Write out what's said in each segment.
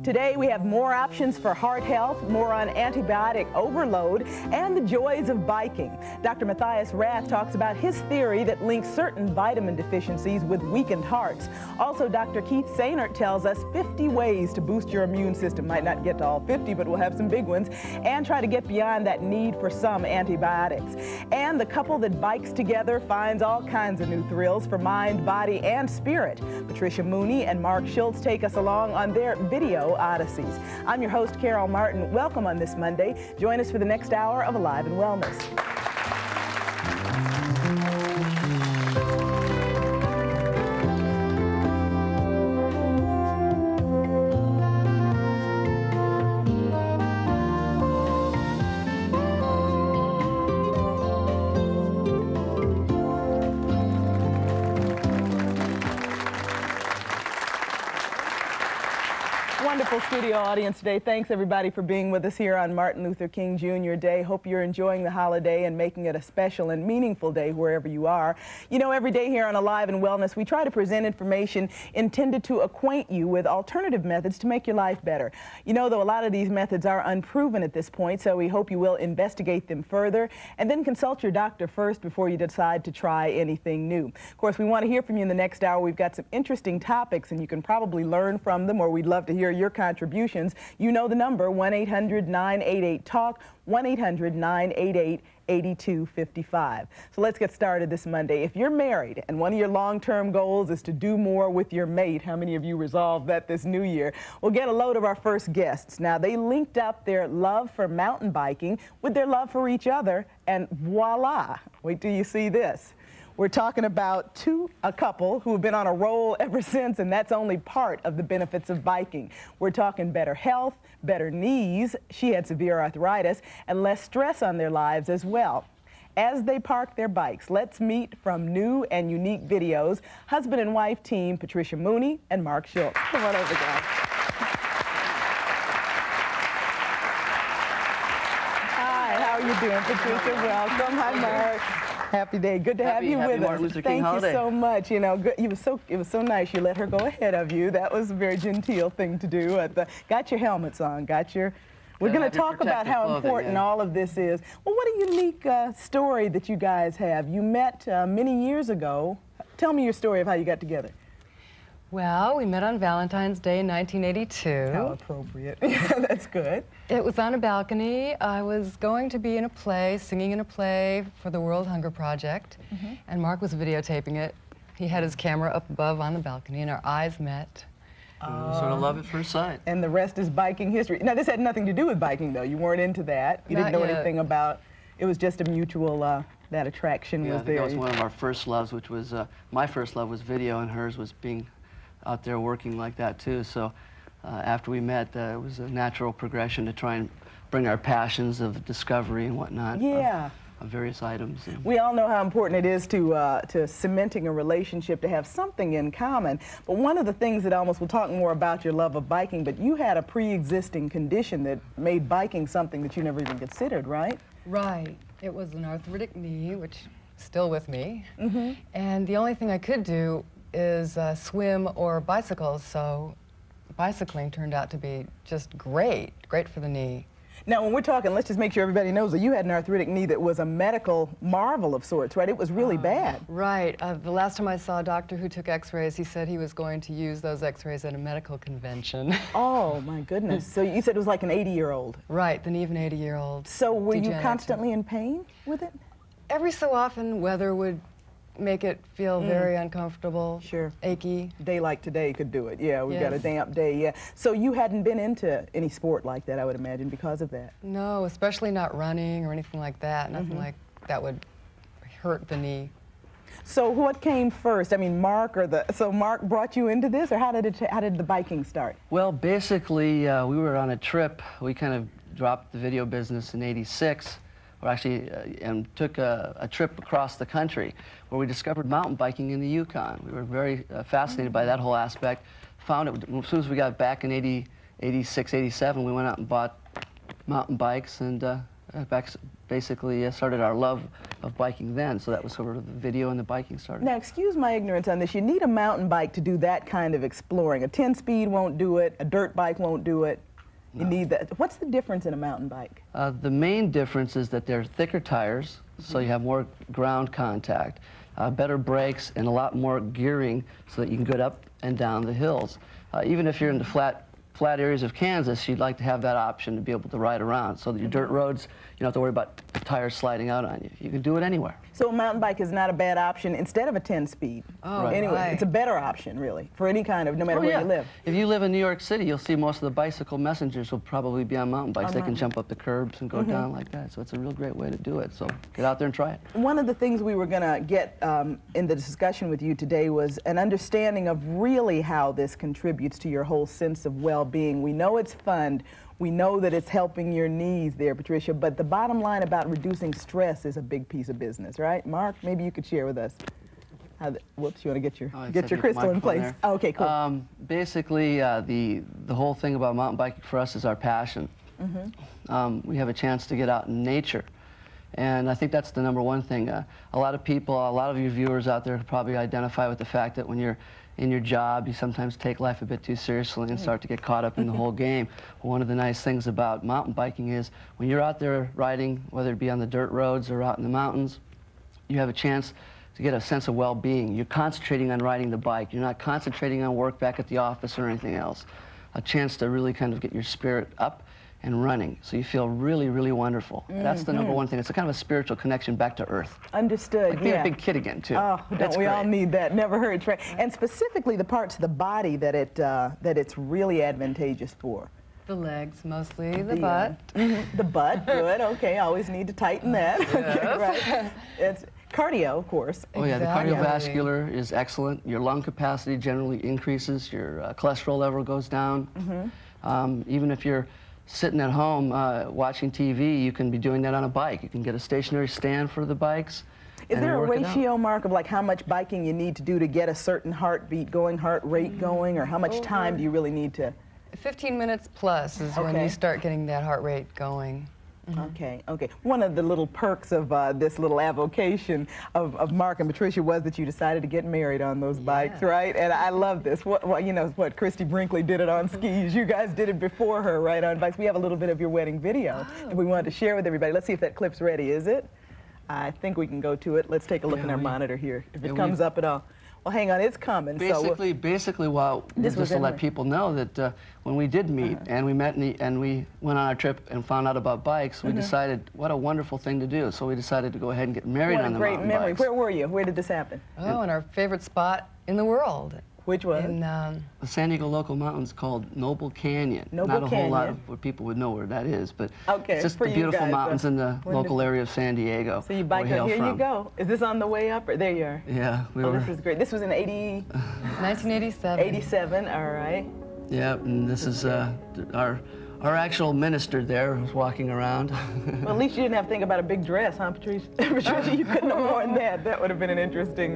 Today we have more options for heart health, more on antibiotic overload, and the joys of biking. Dr. Matthias Rath talks about his theory that links certain vitamin deficiencies with weakened hearts. Also, Dr. Keith Sainert tells us 50 ways to boost your immune system. Might not get to all 50, but we'll have some big ones, and try to get beyond that need for some antibiotics. And the couple that bikes together finds all kinds of new thrills for mind, body, and spirit. Patricia Mooney and Mark Schultz take us along on their video odysseys. I'm your host, Carol Martin. Welcome on this Monday. Join us for the next hour of Alive and Wellness. Wonderful studio audience today. Thanks everybody for being with us here on Martin Luther King Jr. Day. Hope you're enjoying the holiday and making it a special and meaningful day wherever you are. You know, every day here on Alive and Wellness, we try to present information intended to acquaint you with alternative methods to make your life better. You know, though, a lot of these methods are unproven at this point, so we hope you will investigate them further and then consult your doctor first before you decide to try anything new. Of course, we want to hear from you in the next hour. We've got some interesting topics and you can probably learn from them, or we'd love to hear your contributions. You know the number, 1-800-988-TALK, 1-800-988-8255. So let's get started this Monday. If you're married and one of your long-term goals is to do more with your mate, how many of you resolved that this new year? We'll get a load of our first guests. Now, they linked up their love for mountain biking with their love for each other, and voila, wait till you see this. We're talking about a couple who have been on a roll ever since, and that's only part of the benefits of biking. We're talking better health, better knees, she had severe arthritis, and less stress on their lives as well. As they park their bikes, let's meet from new and unique videos, husband and wife team Patricia Mooney and Mark Schultz. Come on over, guys. Hi, how are you doing, Patricia? Welcome. Hi, Mark. Happy day. Good to have you with us. Thank you so much. You know, good, it was so nice. You let her go ahead of you. That was a very genteel thing to do. Got your helmets on. We're going to talk about how important all of this is. Well, what a unique story that you guys have. You met many years ago. Tell me your story of how you got together. Well, we met on Valentine's Day in 1982. How appropriate. That's good. It was on a balcony. I was going to be in a play, singing in a play for the World Hunger Project, and Mark was videotaping it. He had his camera up above on the balcony, and our eyes met. Sort of love at first sight. And the rest is biking history. Now, this had nothing to do with biking, though. You weren't into that. You didn't know anything about. It was just a mutual. That attraction was there. That was one of our first loves, which was my first love was video, and hers was being out there working like that too. So after we met, it was a natural progression to try and bring our passions of discovery and whatnot. Yeah. Of various items. We all know how important it is to cementing a relationship, to have something in common. But one of the things that we'll talk more about your love of biking, but you had a pre-existing condition that made biking something that you never even considered, right? Right. It was an arthritic knee, which is still with me. And the only thing I could do is swim or bicycle, so bicycling turned out to be just great for the knee. Now, when we're talking, let's just make sure everybody knows that you had an arthritic knee that was a medical marvel of sorts, right? It was really bad. Right. The last time I saw a doctor who took x-rays, he said he was going to use those x-rays at a medical convention. Oh, my goodness. So you said it was like an 80-year-old. Right, the knee of an 80-year-old. So were you constantly in pain with it? Every so often, weather would make it feel very uncomfortable, achy. A day like today could do it. Yeah, we've got a damp day, yeah. So you hadn't been into any sport like that, I would imagine, because of that? No, especially not running or anything like that. Nothing like that would hurt the knee. So what came first? I mean, Mark brought you into this, or how did the biking start? Well, basically, we were on a trip. We kind of dropped the video business in '86. And took a trip across the country where we discovered mountain biking in the Yukon. We were very fascinated by that whole aspect. Found it as soon as we got back in '86, '87, we went out and bought mountain bikes and Basically started our love of biking then, so that was sort of the video and the biking started. Now, excuse my ignorance on this. You need a mountain bike to do that kind of exploring. A 10-speed won't do it. A dirt bike won't do it. You need that. What's the difference in a mountain bike? The main difference is that they're thicker tires, so you have more ground contact, better brakes, and a lot more gearing so that you can get up and down the hills. Even if you're in the flat areas of Kansas, you'd like to have that option to be able to ride around so that your dirt roads, you don't have to worry about tires sliding out on you. You can do it anywhere. So a mountain bike is not a bad option instead of a 10-speed. Oh, anyway, right. It's a better option, really, for any kind of, no matter where you live. If you live in New York City, you'll see most of the bicycle messengers will probably be on mountain bikes. They can jump up the curbs and go down like that. So it's a real great way to do it. So get out there and try it. One of the things we were going to get in the discussion with you today was an understanding of really how this contributes to your whole sense of well-being. We know it's fun. We know that it's helping your knees there, Patricia, but the bottom line about reducing stress is a big piece of business, right? Mark, maybe you could share with us. Whoops, you want to get your crystal in place? Oh, okay, cool. Basically, the whole thing about mountain biking for us is our passion. We have a chance to get out in nature. And I think that's the number one thing. A lot of people, a lot of you viewers out there probably identify with the fact that when you're in your job, you sometimes take life a bit too seriously and start to get caught up in the whole game. Well, one of the nice things about mountain biking is when you're out there riding, whether it be on the dirt roads or out in the mountains, you have a chance to get a sense of well-being. You're concentrating on riding the bike. You're not concentrating on work back at the office or anything else. A chance to really kind of get your spirit up and running, so you feel really, really wonderful. That's the number one thing. It's a kind of a spiritual connection back to earth. Understood. Like being a big kid again, too. Oh, don't we all need that? Never heard. Right. And specifically the parts of the body that it's really advantageous for. The legs, mostly, the butt. The butt, good. Okay, always need to tighten that. Okay, right. It's cardio, of course. Oh yeah, the Exactly. cardiovascular is excellent. Your lung capacity generally increases. Your cholesterol level goes down. Even if you're sitting at home watching TV, you can be doing that on a bike. You can get a stationary stand for the bikes. Is there a ratio, Mark, of like how much biking you need to do to get a certain heartbeat going, heart rate going, or how much time do you really need to? 15 minutes plus is when you start getting that heart rate going. Okay, okay. One of the little perks of this little avocation of Mark and Patricia was that you decided to get married on those bikes, right? And I love this. You know, what Christy Brinkley did it on skis. You guys did it before her, right, on bikes. We have a little bit of your wedding video that we wanted to share with everybody. Let's see if that clip's ready, is it? I think we can go to it. Let's take a look in our monitor here, if it comes up at all. Well, hang on, it's coming. Basically, just to let people know that when we did meet and we met and we went on our trip and found out about bikes, we decided what a wonderful thing to do. So we decided to go ahead and get married on the mountain bikes. What a great memory. Where were you? Where did this happen? Oh, in our favorite spot in the world. Which was? In the San Diego local mountains called Noble Canyon. Not a whole lot of people would know where that is, but it's just the beautiful mountains in the local area of San Diego. So you bike here you go. Is this on the way up? Or there you are. Yeah, this is great. This was in 1987. 87, all right. Yeah, and this is our actual minister there who's walking around. Well, at least you didn't have to think about a big dress, huh, Patricia? Patricia, you couldn't have worn that. That would have been an interesting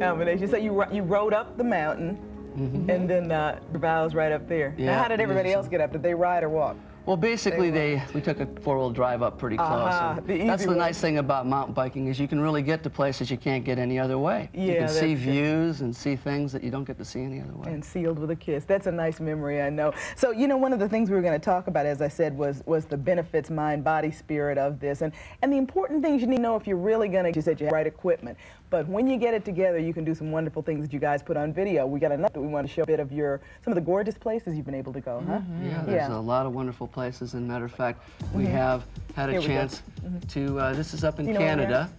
combination. So you rode up the mountain, and then the vows right up there. Yeah, now, how did everybody else get up? Did they ride or walk? Well, basically, we took a four-wheel drive up pretty close. That's the nice thing about mountain biking is you can really get to places you can't get any other way. Yeah, you can see views and see things that you don't get to see any other way. And sealed with a kiss. That's a nice memory, I know. So, you know, one of the things we were going to talk about, as I said, was the benefits, mind, body, spirit of this. And the important things you need to know if you're really going to, you said you have the right equipment. But when you get it together, you can do some wonderful things that you guys put on video. We got enough that we want to show a bit of some of the gorgeous places you've been able to go, huh? Yeah, there's a lot of wonderful places. And matter of fact, we have had a chance to, this is up in Canada,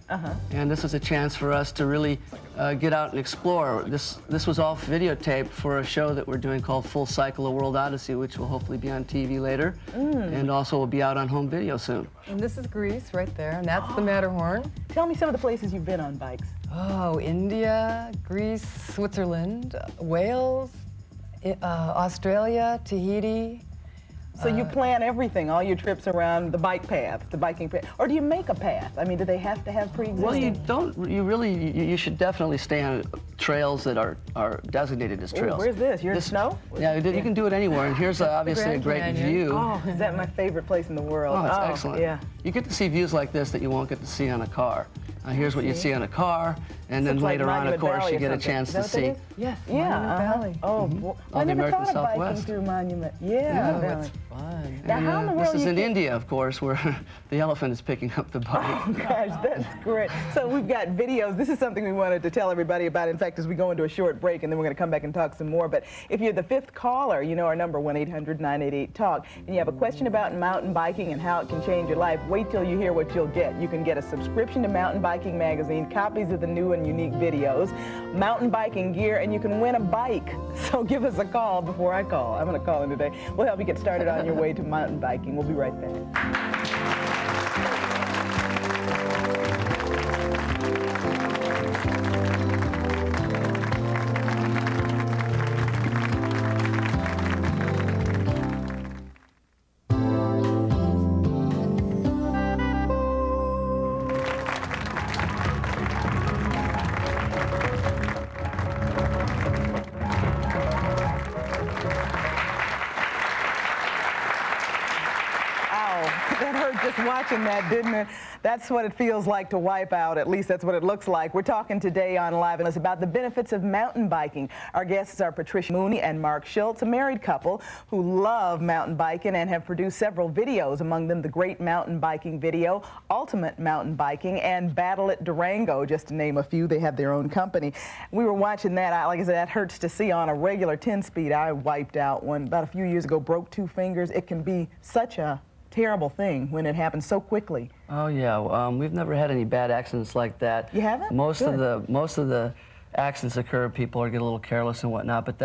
and this is a chance for us to really get out and explore. This was all videotaped for a show that we're doing called Full Cycle of World Odyssey, which will hopefully be on TV later, and also will be out on home video soon. And this is Greece right there, and that's the Matterhorn. Tell me some of the places you've been on bikes. Oh, India, Greece, Switzerland, Wales, Australia, Tahiti, So you plan everything, all your trips around the bike path, the biking path, or do you make a path? I mean, do they have to have pre-existing? Well, you don't. You should definitely stay on trails that are designated as trails. Ooh, where's this? You're in snow? Yeah, you can do it anywhere. And here's obviously a Grand great Canyon. view. Oh, is that my favorite place in the world? Oh, it's excellent. Yeah. You get to see views like this that you won't get to see on a car. Here's what you see on a car, and then Looks like later on, Monument of course, Valley you or get a something. chance Is to that what that see. is? Yes, Yeah. Monument Valley. Oh, I the never American thought of biking Southwest. through Monument. Yeah. Oh, Valley. it's fun. Now, how in the world This is you in get- India, of course, where the elephant is picking up the bike. Oh gosh, that's great. So we've got videos. This is something we wanted to tell everybody about. In fact, as we go into a short break, and then we're going to come back and talk some more. But if you're the fifth caller, you know our number, 1-800-988-TALK, and you have a question about mountain biking and how it can change your life, wait till you hear what you'll get. You can get a subscription to Mountain Biking Magazine, copies of the new and unique videos, mountain biking gear, and you can win a bike. So give us a call before I call. I'm going to call in today. We'll help you get started on your way to mountain biking. We'll be right back. That hurt just watching that, didn't it? That's what it feels like to wipe out. At least that's what it looks like. We're talking today on Live and Listen about the benefits of mountain biking. Our guests are Patricia Mooney and Mark Schultz, a married couple who love mountain biking and have produced several videos, among them the Great Mountain Biking Video, Ultimate Mountain Biking, and Battle at Durango, just to name a few. They have their own company. We were watching that. Like I said, that hurts to see on a regular 10-speed. I wiped out one about a few years ago, broke 2 fingers. It can be such a terrible thing when it happens so quickly. Oh yeah, we've never had any bad accidents like that. You haven't? Most Good. of the accidents occur, people get a little careless and whatnot, but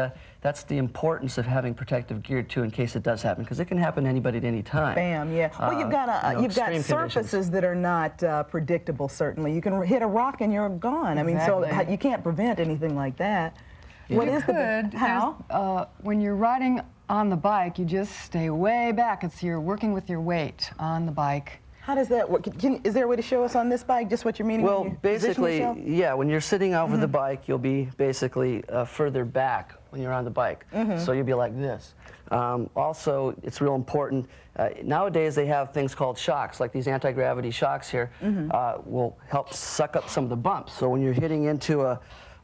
that's the importance of having protective gear too, in case it does happen, because it can happen to anybody at any time. Bam, yeah. Well, you've got extreme surfaces conditions. that are not predictable. Certainly, you can hit a rock and you're gone. I mean, so Exactly. you can't prevent anything like that. What is the how? When you're riding on the bike, you just stay way back. You're working with your weight on the bike. How does that work? Is there a way to show us on this bike just what you're meaning? Well, when you position basically, yourself? yeah, when you're sitting over the bike, you'll be basically further back when you're on the bike. So you'll be like this. Also, it's real important. Nowadays, they have things called shocks, like these anti-gravity shocks here, will help suck up some of the bumps. So when you're hitting into a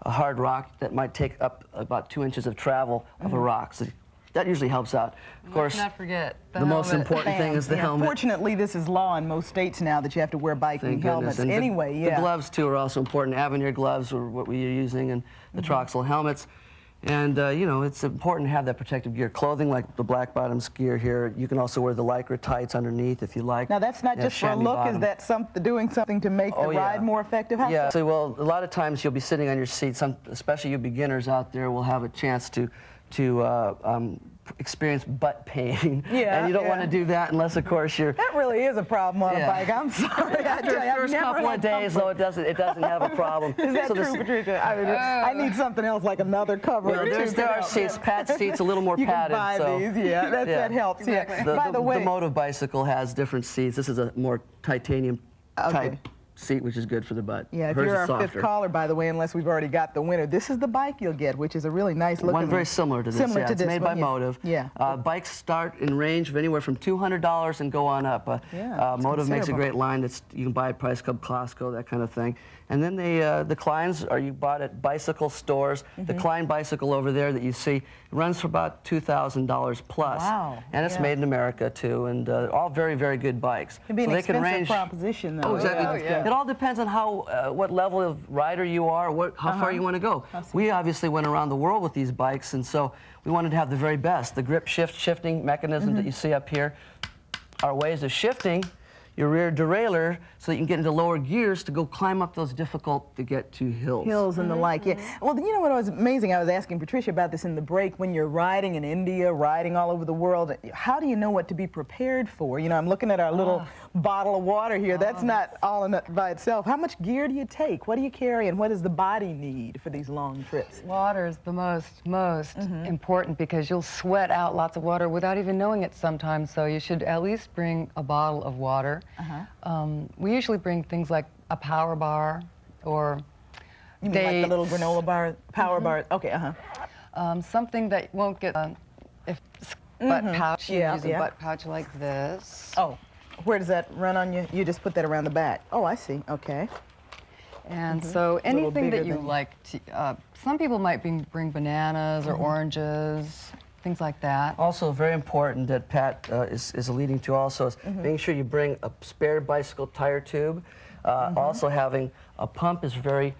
hard rock, that might take up about 2 inches of travel of a rock. So that usually helps out. Of course, Let's not forget the most helmet. important thing is the helmet. Fortunately, this is law in most states now that you have to wear biking Thank helmets. goodness. And Anyway, the yeah. gloves too are also important. Avenir gloves are what we are using, and the Troxel helmets. And you know, it's important to have that protective gear. Clothing like the black bottoms gear here. You can also wear the Lycra tights underneath if you like. Now that's not They just have for a chamois look. bottom. Is that doing something to make the ride more effective? How Yeah. so? So, well, a lot of times you'll be sitting on your seat. Especially you beginners out there, will have a chance to experience butt pain. Yeah, And you don't yeah. want to do that unless, of course, you're. That really is a problem on a Yeah. bike. I'm sorry. After the first couple of days, though, it doesn't have a problem. Is that So true, Patricia? I mean, I need something else like another cover. Well, or two there to are help. seats, pad seats, a little more You padded. can buy so, these, yeah. That helps. Exactly. Yeah. By the way, the Motiv bicycle has different seats. This is a more titanium type seat, which is good for the butt. yeah, if Hers you're is our fifth softer. caller, by the way, unless we've already got the winner, this is the bike you'll get, which is a really nice looking One very similar to this. Similar yeah, to it's this made one, by Motiv. Yeah. Bikes start in range of anywhere from $200 and go on up. Yeah, it's Motiv makes a considerable. great line. You can buy at Price Club, Costco, that kind of thing. And then the Kleins are you bought at bicycle stores. The Klein bicycle over there that you see runs for about $2,000 plus. Wow, And it's yeah. made in America too, and all very, very good bikes. It'd be an so they expensive can range. proposition, though. Oh, exactly. Oh, yeah. It all depends on what level of rider you are, how far you want to go. We obviously went around the world with these bikes, and so we wanted to have the very best. The grip shifting mechanism that you see up here are ways of shifting your rear derailleur so that you can get into lower gears to go climb up those difficult to get to hills. And the like, yeah. Well, you know what was amazing? I was asking Patricia about this in the break. When you're riding in India, riding all over the world, how do you know what to be prepared for? You know, I'm looking at our little bottle of water here. That's not all in it by itself. How much gear do you take? What do you carry, and what does the body need for these long trips? Water is the most important because you'll sweat out lots of water without even knowing it sometimes, so you should at least bring a bottle of water. We usually bring things like a power bar or You mean like the little granola bar, power bar? Okay, something that won't get if butt pouch. You use a butt pouch like this. Oh, where does that run on you? You just put that around the back. Oh, I see. Okay. And so anything that you like to, some people might bring bananas or oranges, things like that. Also, very important that Pat is alluding to also is making sure you bring a spare bicycle tire tube. Also having a pump is very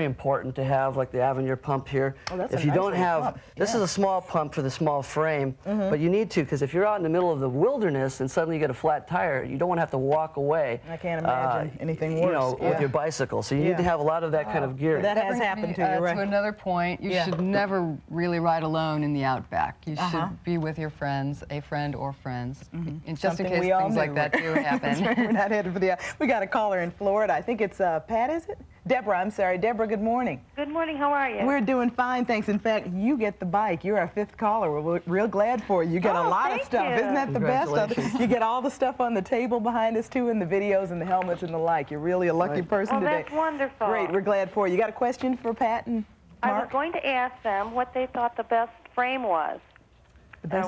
important to have, like the Avenir pump here. Oh, that's if a you nice don't little have, pump. this is a small pump for the small frame, but you need to, because if you're out in the middle of the wilderness and suddenly you get a flat tire, you don't want to have to walk away. I can't imagine anything worse. You know, with your bicycle. So you need to have a lot of that kind of gear. That has happened to you, right? To another point, you should never really ride alone in the outback. You should be with your friends, a friend or friends, and just in case things like that do happen. We're not headed for the. We got a caller in Florida. I think it's Pat, is it? Deborah, I'm sorry. Deborah, good morning. Good morning. How are you? We're doing fine, thanks. In fact, you get the bike. You're our 5th caller. We're real glad for you. You get a lot of stuff. Isn't that the best? You get all the stuff on the table behind us, too, and the videos and the helmets and the like. You're really a lucky person today. That's wonderful. Great. We're glad for you. You got a question for Pat and Mark? I was going to ask them what they thought the best frame was.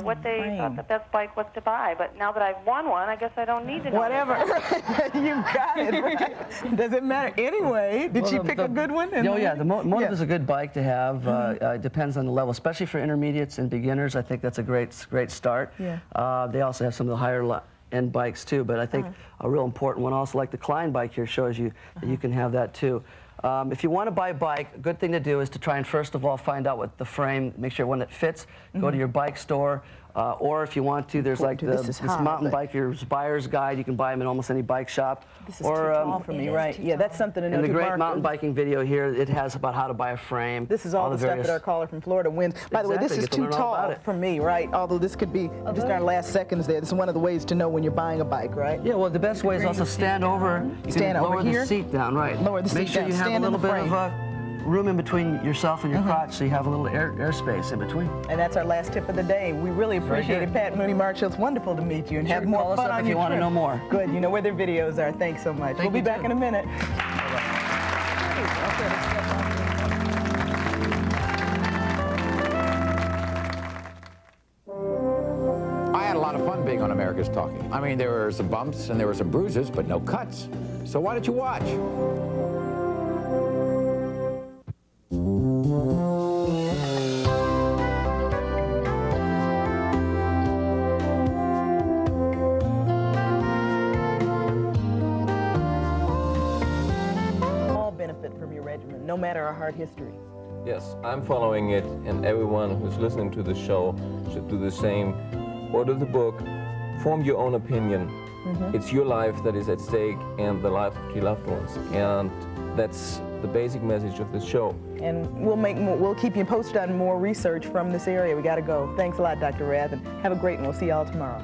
What they thought the best bike was to buy, but now that I've won one, I guess I don't need to know. Whatever. You got it. Right? Does it matter anyway? Did she pick a good one? Oh yeah, the Motiv is a good bike to have. It depends on the level, especially for intermediates and beginners. I think that's a great start. Yeah. They also have some of the higher end bikes too, but I think a real important one also, like the Klein bike here, shows you that you can have that too. If you want to buy a bike, a good thing to do is to try and first of all find out what the frame, make sure one that fits, go to your bike store, or if you want to, there's like this mountain biker's buyer's guide. You can buy them in almost any bike shop. This is too tall for me, right? Yeah, that's something to know. In the great mountain biking video here, it has about how to buy a frame. This is all the stuff that our caller from Florida wins. By the way, this is too tall for me, right? Although this could be just our last seconds there. This is one of the ways to know when you're buying a bike, right? Yeah, well, the best way is also stand over. You can lower the seat down, right? Lower the seat down. Make sure you have a little bit of room in between yourself and your crotch, so you have a little air space in between. And that's our last tip of the day. We really appreciate it, Pat Mooney Marshall. It's wonderful to meet you and have more fun on if you want to know more. Good. You know where their videos are. Thanks so much. We'll be back in a minute. I had a lot of fun being on America's Talking. I mean, there were some bumps and there were some bruises, but no cuts. So why don't you watch? From your regimen, no matter our heart history. Yes, I'm following it, and everyone who's listening to the show should do the same. Order the book, form your own opinion. It's your life that is at stake and the life of your loved ones, and that's the basic message of this show. And we'll keep you posted on more research from this area. We got to go. Thanks a lot, Dr. Rath, and have a great one. We'll see y'all tomorrow.